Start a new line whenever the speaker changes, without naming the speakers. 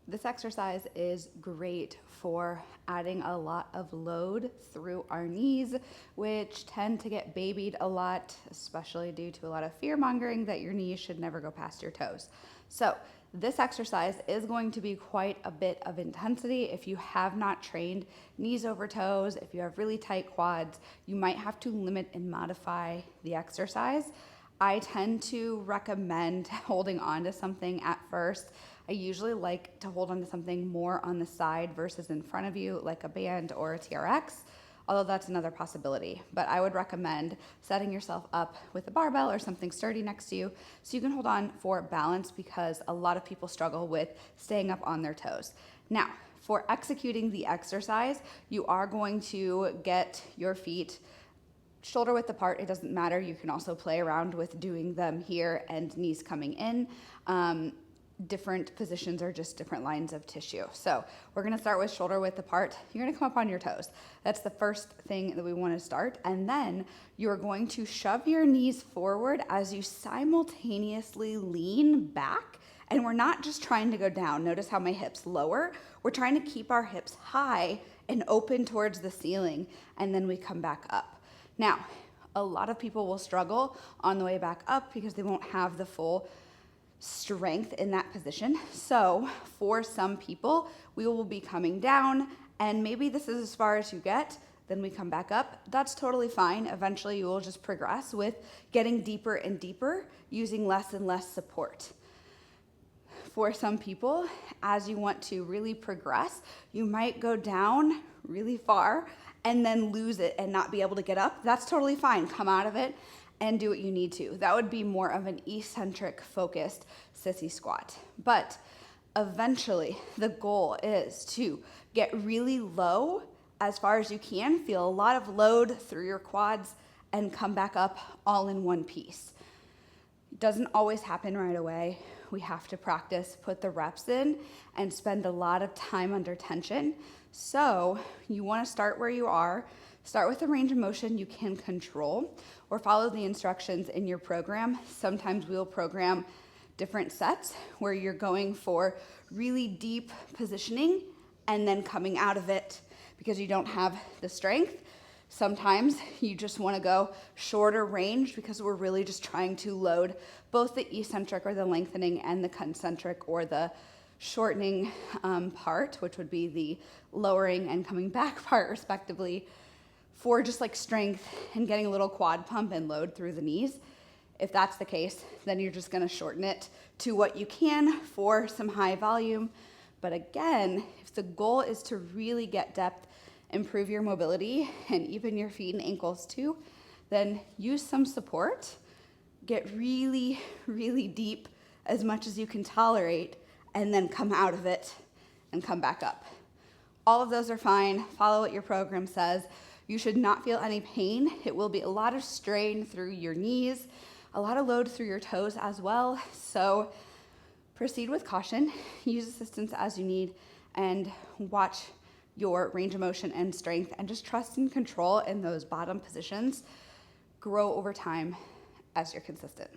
This exercise is great for adding a lot of load through our knees, which tend to get babied a lot, especially due to a lot of fear mongering that your knees should never go past your toes. So this exercise is going to be quite a bit of intensity. If you have not trained knees over toes, if you have really tight quads, you might have to limit and modify the exercise. I tend to recommend holding on to something at first. I usually like to hold on to something more on the side versus in front of you, like a band or a TRX, although that's another possibility. But I would recommend setting yourself up with a barbell or something sturdy next to you so you can hold on for balance, because a lot of people struggle with staying up on their toes. Now, for executing the exercise, you are going to get your feet shoulder width apart. It doesn't matter. You can also play around with doing them here and knees coming in. Different positions are just different lines of tissue. So we're gonna start with shoulder width apart. You're gonna come up on your toes. That's the first thing that we wanna start. And then you're going to shove your knees forward as you simultaneously lean back. And we're not just trying to go down. Notice how my hips lower. We're trying to keep our hips high and open towards the ceiling, and then we come back up. Now, a lot of people will struggle on the way back up because they won't have the full strength in that position. So for some people, we will be coming down, and maybe this is as far as you get, then we come back up. That's totally fine. Eventually you will just progress with getting deeper and deeper, using less and less support. For some people, as you want to really progress, you might go down really far and then lose it and not be able to get up. That's totally fine. Come out of it and do what you need to. That would be more of an eccentric focused sissy squat. But eventually the goal is to get really low as far as you can, feel a lot of load through your quads, and come back up all in one piece. It doesn't always happen right away. We have to practice, put the reps in, and spend a lot of time under tension. So you wanna start where you are. Start with a range of motion you can control, or follow the instructions in your program. Sometimes we'll program different sets where you're going for really deep positioning and then coming out of it because you don't have the strength. Sometimes you just want to go shorter range because we're really just trying to load both the eccentric or the lengthening and the concentric or the shortening part, which would be the lowering and coming back part respectively, for just like strength and getting a little quad pump and load through the knees. If that's the case, then you're just gonna shorten it to what you can for some high volume. But again, if the goal is to really get depth, improve your mobility, and even your feet and ankles too, then use some support. Get really, really deep as much as you can tolerate, and then come out of it and come back up. All of those are fine. Follow what your program says. You should not feel any pain. It will be a lot of strain through your knees, a lot of load through your toes as well. So proceed with caution, use assistance as you need, and watch your range of motion and strength, and just trust and control in those bottom positions. Grow over time as you're consistent.